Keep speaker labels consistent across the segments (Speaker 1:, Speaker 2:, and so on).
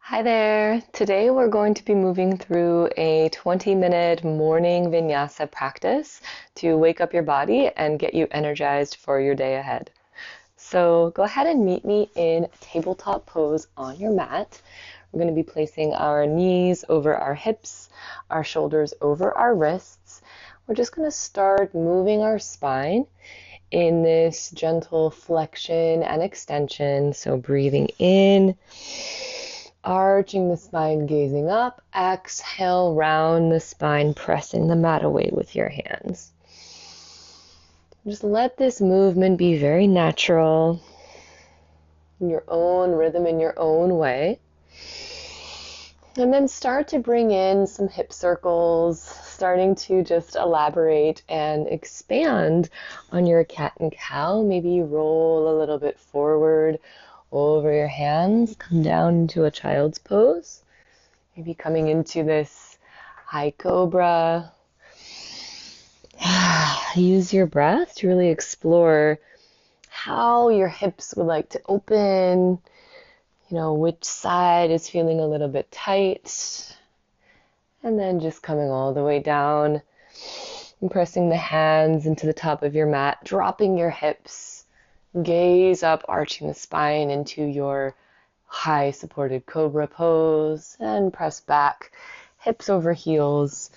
Speaker 1: Hi there. Today we're going to be moving through a 20-minute morning vinyasa practice to wake up your body and get you energized for your day ahead. So go ahead and meet me in tabletop pose on your mat. We're going to be placing our knees over our hips, our shoulders over our wrists. We're just going to start moving our spine in this gentle flexion and extension. So breathing in, arching the spine, gazing up. Exhale, round the spine, pressing the mat away with your hands. Just let this movement be very natural, in your own rhythm, in your own way. And then start to bring in some hip circles, starting to just elaborate and expand on your cat and cow. Maybe you roll a little bit forward over your hands, come down into a child's pose. Maybe coming into this high cobra. Use your breath to really explore how your hips would like to open, which side is feeling a little bit tight. And then just coming all the way down and pressing the hands into the top of your mat, dropping your hips, gaze up, arching the spine into your high supported cobra pose, and press back, hips over heels,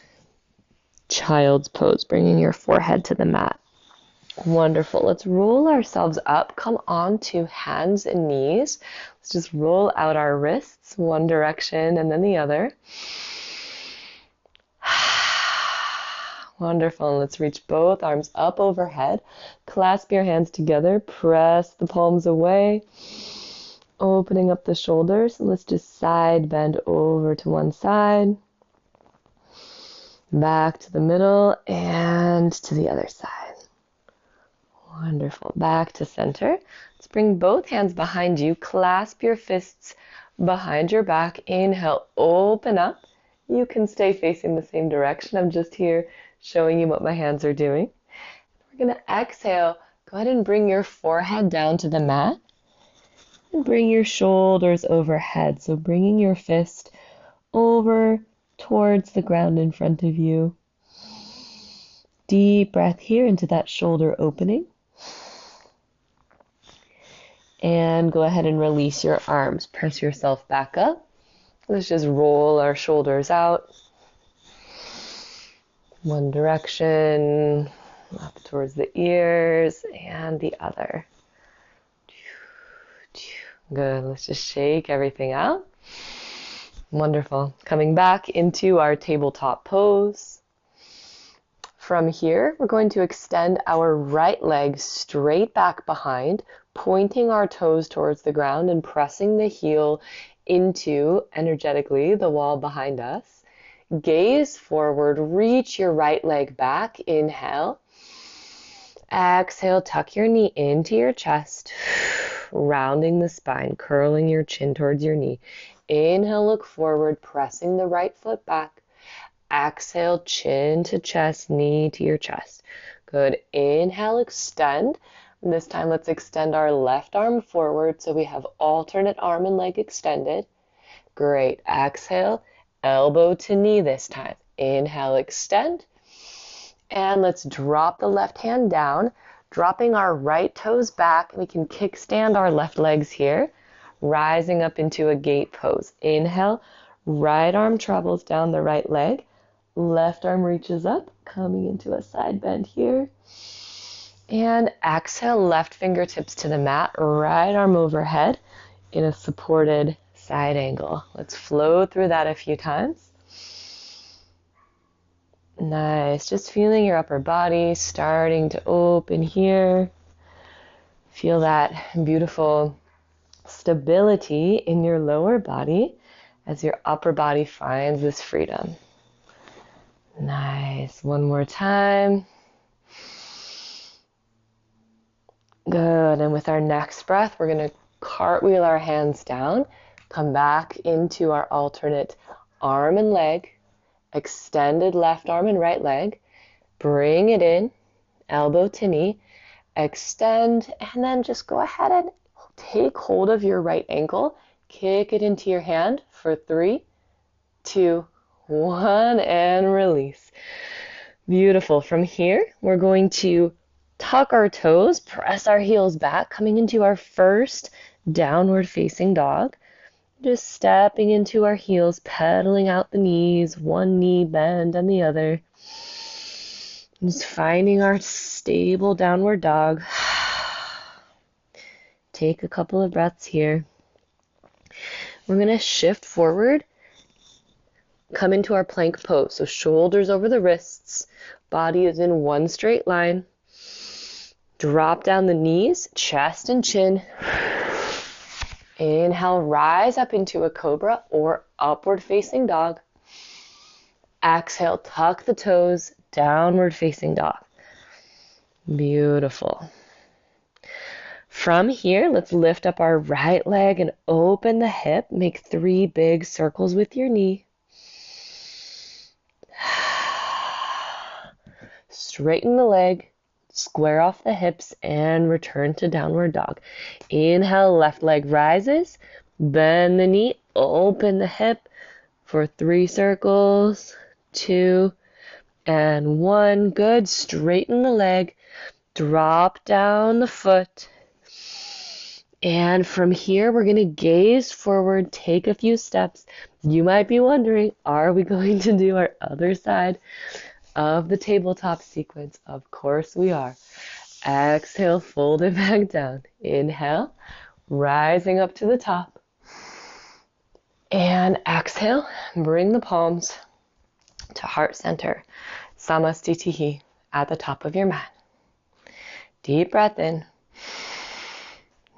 Speaker 1: child's pose, bringing your forehead to the mat. Wonderful. Let's roll ourselves up, come on to hands and knees. Let's just roll out our wrists, one direction and then the other. Wonderful. Let's reach both arms up overhead. Clasp your hands together. Press the palms away. Opening up the shoulders. Let's just side bend over to one side. Back to the middle and to the other side. Wonderful. Back to center. Let's bring both hands behind you. Clasp your fists behind your back. Inhale, open up. You can stay facing the same direction. I'm just here showing you what my hands are doing. We're going to exhale. Go ahead and bring your forehead down to the mat and bring your shoulders overhead. So bringing your fist over towards the ground in front of you. Deep breath here into that shoulder opening. And go ahead and release your arms. Press yourself back up. Let's just roll our shoulders out. One direction, up towards the ears, and the other. Good. Let's just shake everything out. Wonderful. Coming back into our tabletop pose. From here, we're going to extend our right leg straight back behind, pointing our toes towards the ground and pressing the heel into, energetically, the wall behind us. Gaze forward, reach your right leg back, inhale. Exhale, tuck your knee into your chest, rounding the spine, curling your chin towards your knee. Inhale, look forward, pressing the right foot back. Exhale, chin to chest, knee to your chest. Good. Inhale, extend. This time, let's extend our left arm forward so we have alternate arm and leg extended. Great. Exhale, elbow to knee this time. Inhale, extend. And let's drop the left hand down, dropping our right toes back. We can kickstand our left legs here, rising up into a gate pose. Inhale, right arm travels down the right leg. Left arm reaches up, coming into a side bend here. And exhale, left fingertips to the mat, right arm overhead in a supported side angle. Let's flow through that a few times. Nice. Just feeling your upper body starting to open here. Feel that beautiful stability in your lower body as your upper body finds this freedom. Nice. One more time. Good. And with our next breath, we're going to cartwheel our hands down, come back into our alternate arm and leg, extended left arm and right leg. Bring it in, elbow to knee, extend, and then just go ahead and take hold of your right ankle, kick it into your hand, for 3, 2, 1, and release. Beautiful. From here, we're going to tuck our toes, press our heels back, coming into our first downward facing dog. Just stepping into our heels, pedaling out the knees, one knee bend and the other. Just finding our stable downward dog. Take a couple of breaths here. We're going to shift forward, come into our plank pose. So shoulders over the wrists, body is in one straight line. Drop down the knees, chest and chin. Inhale, rise up into a cobra or upward facing dog. Exhale, tuck the toes, downward facing dog. Beautiful. From here, let's lift up our right leg and open the hip. Make 3 big circles with your knee. Straighten the leg, square off the hips, and return to downward dog. Inhale, left leg rises, bend the knee, open the hip for 3 circles, 2, and 1. Good. Straighten the leg, drop down the foot. And from here, we're going to gaze forward, take a few steps. You might be wondering, are we going to do our other side of the tabletop sequence? Of course we are. Exhale, fold it back down. Inhale, rising up to the top. And exhale, bring the palms to heart center. Samastitihi at the top of your mat. Deep breath in.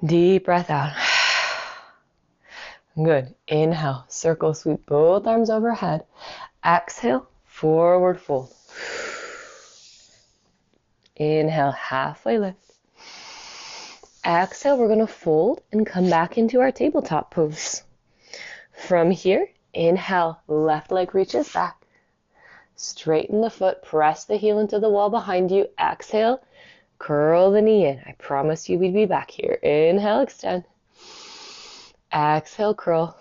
Speaker 1: Deep breath out. Good. Inhale, circle sweep both arms overhead. Exhale, forward fold. Inhale, halfway lift. Exhale, we're going to fold and come back into our tabletop pose. From here, inhale, left leg reaches back. Straighten the foot, press the heel into the wall behind you. Exhale, curl the knee in. I promised you we'd be back here. Inhale, extend. Exhale, curl.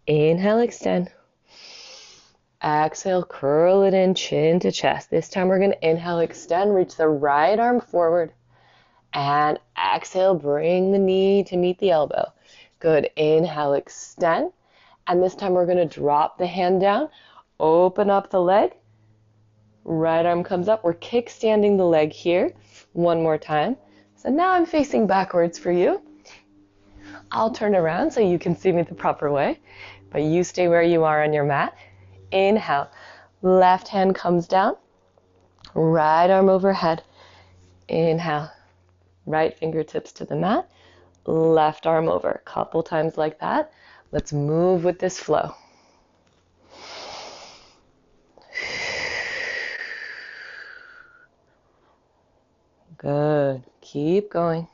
Speaker 1: Inhale, extend. Exhale, curl it in, chin to chest. This time we're going to inhale, extend, reach the right arm forward. And exhale, bring the knee to meet the elbow. Good. Inhale, extend. And this time we're going to drop the hand down, open up the leg. Right arm comes up. We're kickstanding the leg here. One more time. So now I'm facing backwards for you. I'll turn around so you can see me the proper way, but you stay where you are on your mat. Inhale, left hand comes down, right arm overhead. Inhale, right fingertips to the mat, left arm over. A couple times like that. Let's move with this flow. Good. Keep going.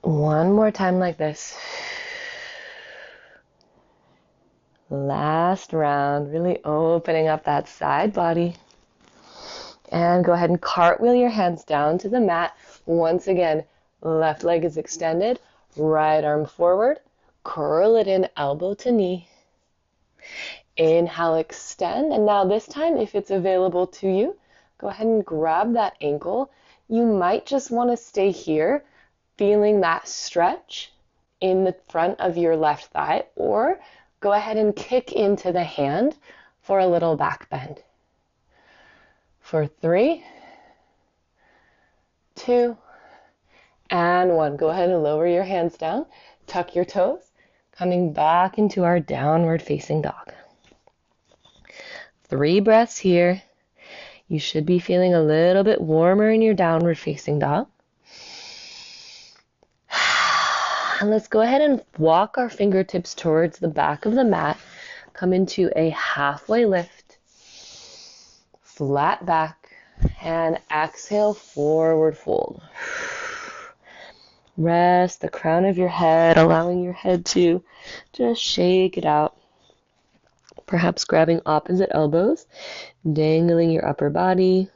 Speaker 1: One more time like this. Last round, really opening up that side body. And go ahead and cartwheel your hands down to the mat. Once again, left leg is extended, right arm forward. Curl it in, elbow to knee. Inhale, extend. And now this time, if it's available to you, go ahead and grab that ankle. You might just want to stay here, feeling that stretch in the front of your left thigh, or go ahead and kick into the hand for a little back bend. For 3, 2, and 1. Go ahead and lower your hands down, tuck your toes, coming back into our downward facing dog. 3 breaths here. You should be feeling a little bit warmer in your downward facing dog. And let's go ahead and walk our fingertips towards the back of the mat. Come into a halfway lift. Flat back. And exhale, forward fold. Rest the crown of your head, allowing your head to just shake it out. Perhaps grabbing opposite elbows, dangling your upper body.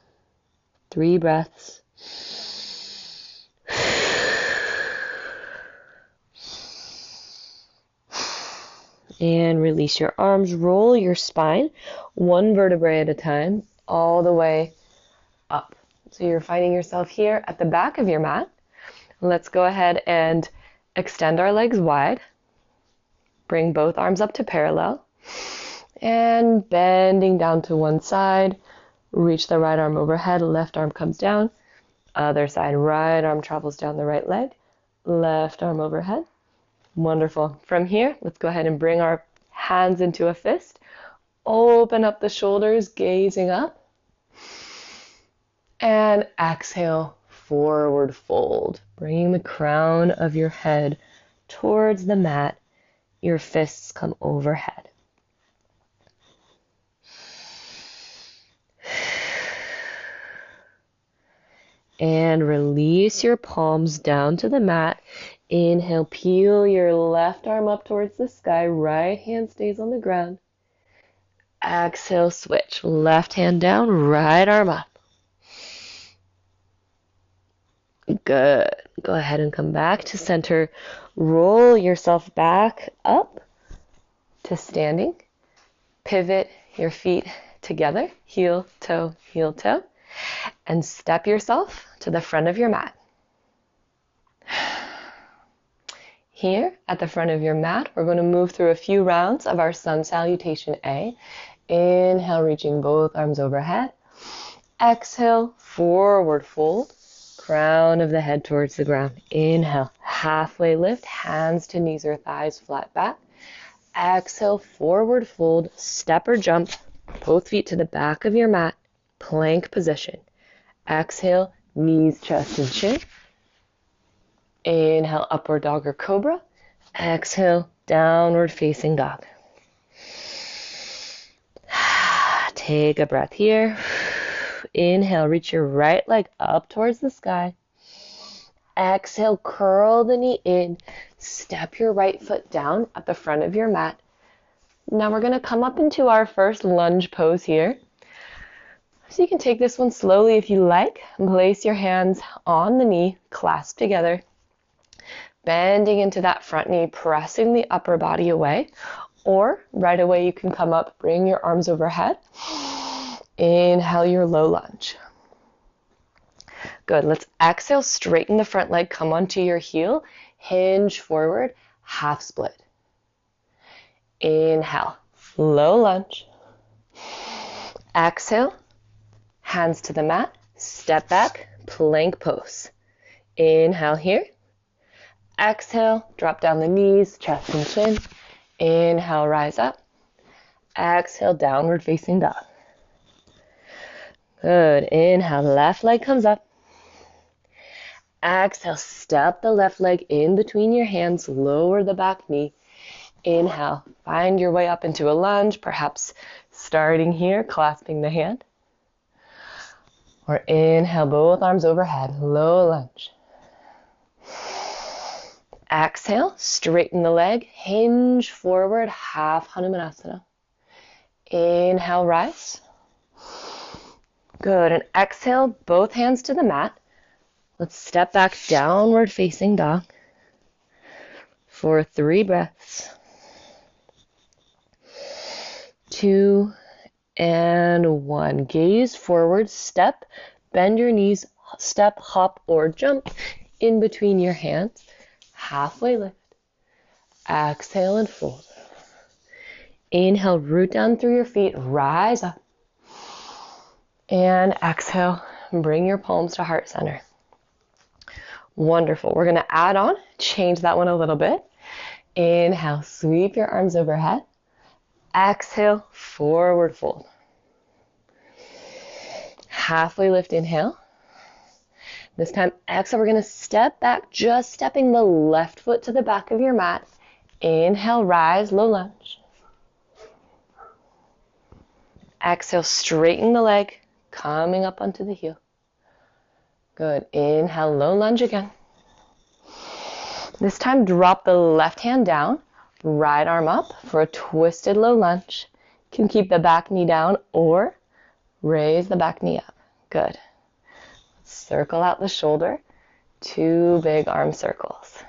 Speaker 1: 3 breaths. And release your arms, roll your spine, one vertebrae at a time, all the way up. So you're finding yourself here at the back of your mat. Let's go ahead and extend our legs wide. Bring both arms up to parallel. And bending down to one side, reach the right arm overhead, left arm comes down. Other side, right arm travels down the right leg, left arm overhead. Wonderful. From here, let's go ahead and bring our hands into a fist. Open up the shoulders, gazing up. And exhale, forward fold. Bringing the crown of your head towards the mat. Your fists come overhead. And release your palms down to the mat. Inhale, peel your left arm up towards the sky. Right hand stays on the ground. Exhale, switch. Left hand down, right arm up. Good. Go ahead and come back to center. Roll yourself back up to standing. Pivot your feet together. Heel, toe, and step yourself to the front of your mat. Here at the front of your mat, we're going to move through a few rounds of our sun salutation A. Inhale, reaching both arms overhead. Exhale, forward fold, crown of the head towards the ground. Inhale, halfway lift, hands to knees or thighs, flat back. Exhale, forward fold, step or jump, both feet to the back of your mat, plank position. Exhale, knees, chest, and chin. Inhale, upward dog or cobra. Exhale, downward facing dog. Take a breath here. Inhale, reach your right leg up towards the sky. Exhale, curl the knee in. Step your right foot down at the front of your mat. Now we're going to come up into our first lunge pose here. So you can take this one slowly if you like. Place your hands on the knee, clasp together. Bending into that front knee, pressing the upper body away. Or right away you can come up, bring your arms overhead. Inhale your low lunge. Good. Let's exhale, straighten the front leg, come onto your heel, hinge forward, half split. Inhale, low lunge. Exhale, hands to the mat, step back, plank pose. Inhale here. Exhale, drop down the knees, chest and chin. Inhale, rise up. Exhale, downward facing dog. Good. Inhale, left leg comes up. Exhale, step the left leg in between your hands, lower the back knee. Inhale, find your way up into a lunge, perhaps starting here, clasping the hand. Or inhale, both arms overhead, low lunge. Exhale, straighten the leg, hinge forward, half Hanumanasana. Inhale, rise. Good, and exhale, both hands to the mat. Let's step back, downward facing dog for 3 breaths. 2 and 1. Gaze forward, step, bend your knees, step, hop, or jump in between your hands. Halfway lift. Exhale and fold. Inhale, root down through your feet, rise up. And exhale, bring your palms to heart center. Wonderful. We're going to add on, change that one a little bit. Inhale, sweep your arms overhead. Exhale, forward fold. Halfway lift, inhale. This time, exhale, we're going to step back, just stepping the left foot to the back of your mat. Inhale, rise, low lunge. Exhale, straighten the leg, coming up onto the heel. Good. Inhale, low lunge again. This time, drop the left hand down, right arm up for a twisted low lunge. You can keep the back knee down or raise the back knee up. Good. Circle out the shoulder, 2 big arm circles.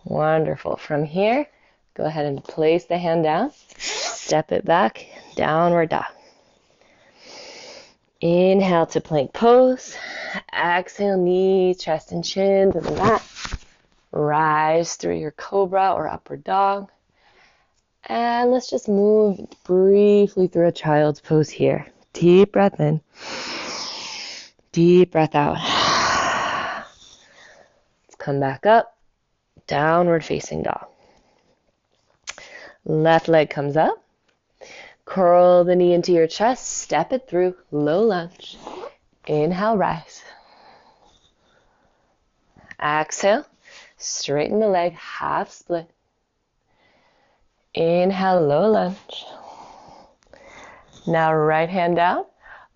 Speaker 1: Wonderful. From here, go ahead and place the hand down. Step it back, downward dog. Inhale to plank pose. Exhale, knees, chest, and chin to the mat. Rise through your cobra or upward dog. And let's just move briefly through a child's pose here. Deep breath in. Deep breath out. Let's come back up. Downward facing dog. Left leg comes up. Curl the knee into your chest. Step it through. Low lunge. Inhale, rise. Exhale. Straighten the leg. Half split. Inhale, low lunge. Now right hand down.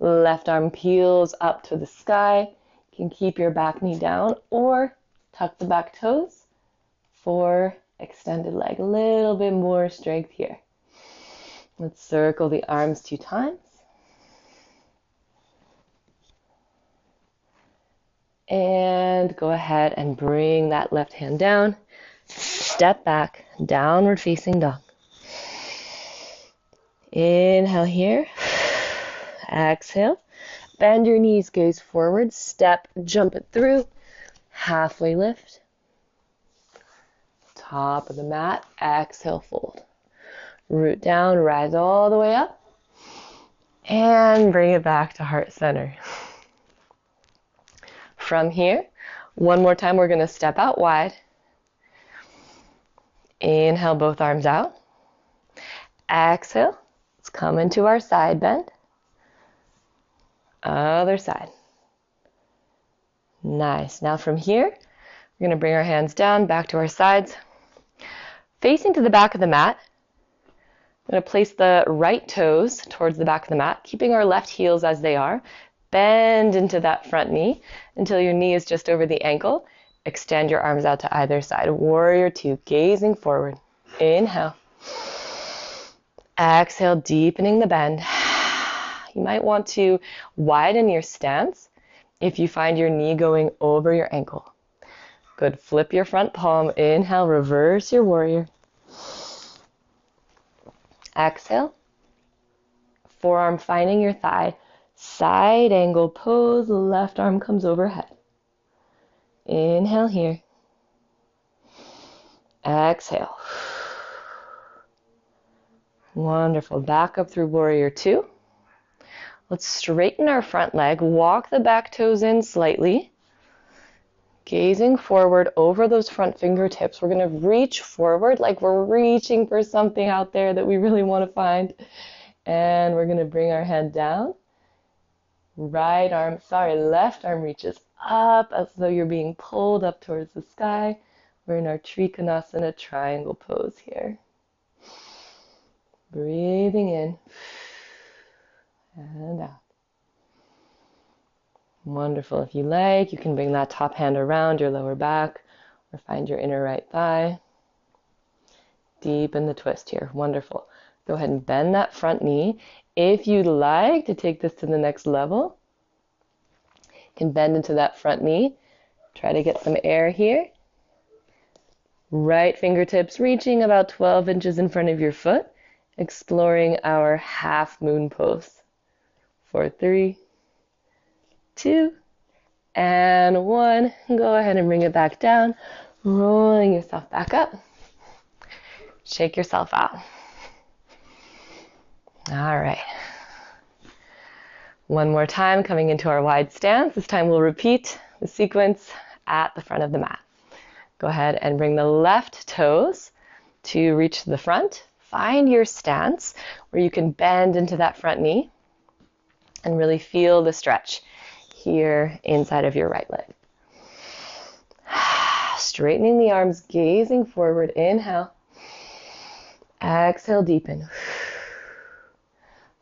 Speaker 1: Left arm peels up to the sky. You can keep your back knee down or tuck the back toes for extended leg. A little bit more strength here. Let's circle the arms 2 times. And go ahead and bring that left hand down. Step back, downward facing dog. Inhale here. Exhale. Bend your knees, gaze forward. Step, jump it through. Halfway lift. Top of the mat. Exhale, fold. Root down, rise all the way up. And bring it back to heart center. From here, one more time, we're going to step out wide. Inhale, both arms out. Exhale. Let's come into our side bend. Other side. Nice. Now from here, we're going to bring our hands down, back to our sides. Facing to the back of the mat, I'm going to place the right toes towards the back of the mat, keeping our left heels as they are. Bend into that front knee until your knee is just over the ankle. Extend your arms out to either side. Warrior 2, gazing forward. Inhale. Exhale, deepening the bend. You might want to widen your stance if you find your knee going over your ankle. Good. Flip your front palm. Inhale, reverse your warrior. Exhale. Forearm finding your thigh. Side angle pose. Left arm comes overhead. Inhale here. Exhale. Wonderful. Back up through warrior 2. Let's straighten our front leg. Walk the back toes in slightly. Gazing forward over those front fingertips. We're going to reach forward like we're reaching for something out there that we really want to find. And we're going to bring our head down. Left arm reaches up as though you're being pulled up towards the sky. We're in our Trikonasana triangle pose here. Breathing in and out. Wonderful. If you like, you can bring that top hand around your lower back or find your inner right thigh. Deepen the twist here. Wonderful. Go ahead and bend that front knee. If you'd like to take this to the next level, you can bend into that front knee. Try to get some air here. Right fingertips reaching about 12 inches in front of your foot. Exploring our half moon pose. 4, 3, 2, and 1. Go ahead and bring it back down. Rolling yourself back up. Shake yourself out. All right. One more time, coming into our wide stance. This time we'll repeat the sequence at the front of the mat. Go ahead and bring the left toes to reach the front. Find your stance where you can bend into that front knee and really feel the stretch here inside of your right leg. Straightening the arms, gazing forward. Inhale. Exhale, deepen.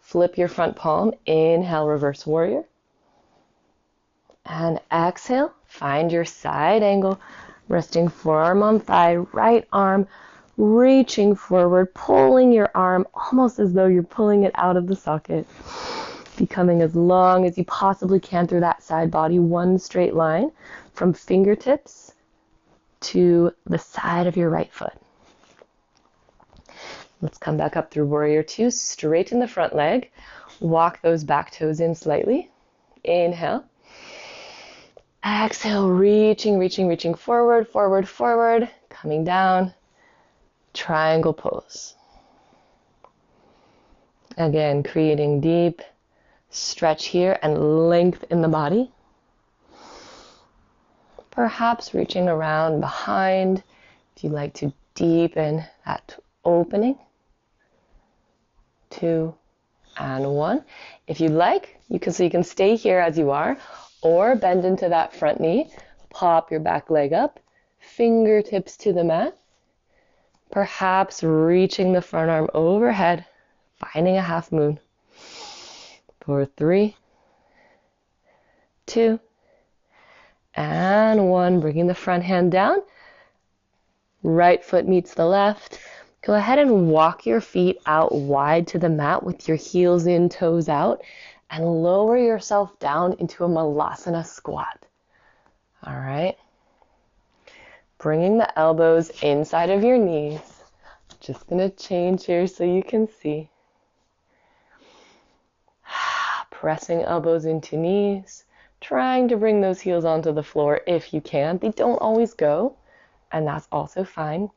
Speaker 1: Flip your front palm. Inhale, reverse warrior. And exhale, find your side angle, resting forearm on thigh, right arm reaching forward, pulling your arm almost as though you're pulling it out of the socket, becoming as long as you possibly can through that side body, one straight line from fingertips to the side of your right foot. Let's come back up through Warrior Two. Straighten the front leg. Walk those back toes in slightly. Inhale. Exhale, reaching forward, forward. Coming down. Triangle pose. Again, creating deep stretch here and length in the body. Perhaps reaching around behind if you'd like to deepen that opening. 2 and 1. If you'd like, you can stay here as you are, or bend into that front knee, pop your back leg up, fingertips to the mat, perhaps reaching the front arm overhead, finding a half moon. For 3, 2, and 1. Bringing the front hand down. Right foot meets the left. Go ahead and walk your feet out wide to the mat with your heels in, toes out, and lower yourself down into a Malasana squat. All right. Bringing the elbows inside of your knees. Just going to change here so you can see. Pressing elbows into knees. Trying to bring those heels onto the floor if you can. They don't always go, and that's also fine.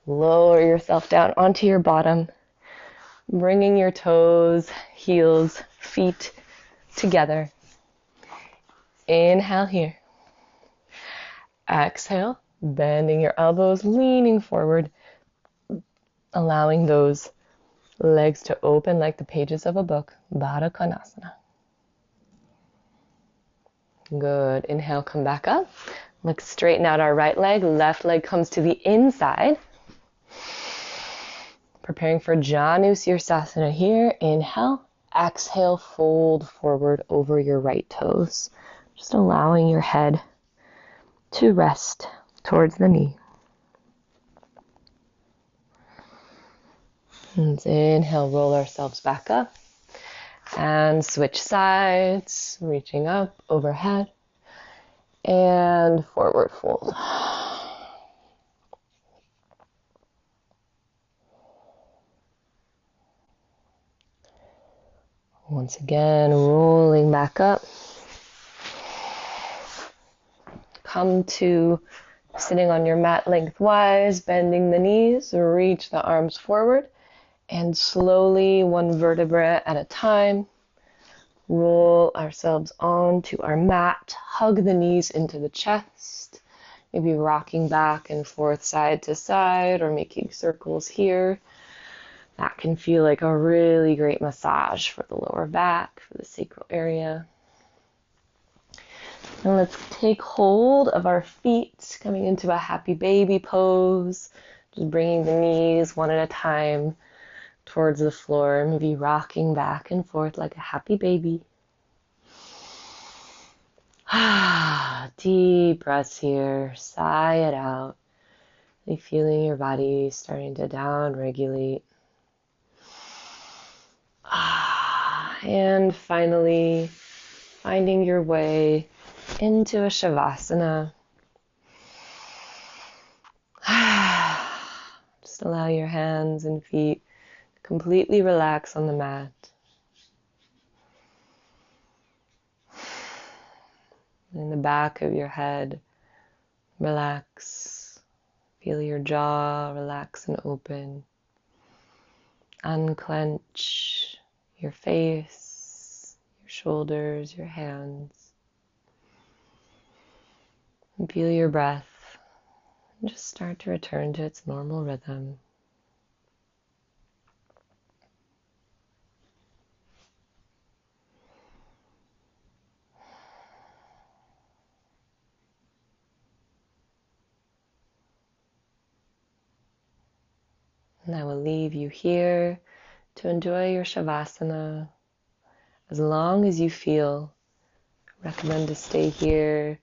Speaker 1: Lower yourself down onto your bottom, bringing your toes, heels, feet together. Inhale here. Exhale, bending your elbows, leaning forward, allowing those legs to open like the pages of a book. Baddha Konasana. Good. Inhale, come back up. Let's straighten out our right leg. Left leg comes to the inside. Preparing for Janu Sirsasana here. Inhale. Exhale, fold forward over your right toes. Just allowing your head to rest towards the knee. And inhale, roll ourselves back up. And switch sides, reaching up, overhead, and forward fold. Once again, rolling back up. Come to sitting on your mat lengthwise, bending the knees, reach the arms forward. And slowly, one vertebra at a time, roll ourselves onto our mat. Hug the knees into the chest. Maybe rocking back and forth side to side or making circles here. That can feel like a really great massage for the lower back, for the sacral area. And let's take hold of our feet, coming into a happy baby pose. Just bringing the knees one at a time towards the floor, maybe rocking back and forth like a happy baby. Deep breaths here. Sigh it out. Really feeling your body starting to down-regulate. And finally, finding your way into a Shavasana. Just allow your hands and feet completely relax on the mat. In the back of your head, relax. Feel your jaw relax and open. Unclench your face, your shoulders, your hands. And feel your breath. And just start to return to its normal rhythm. And I will leave you here to enjoy your Shavasana as long as you feel. I recommend to stay here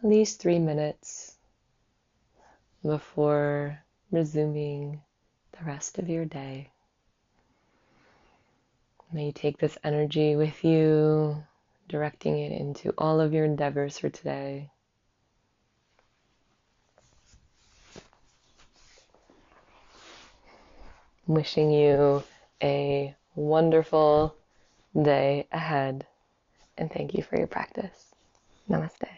Speaker 1: at least 3 minutes before resuming the rest of your day. May you take this energy with you, directing it into all of your endeavors for today. Wishing you a wonderful day ahead, and thank you for your practice. Namaste.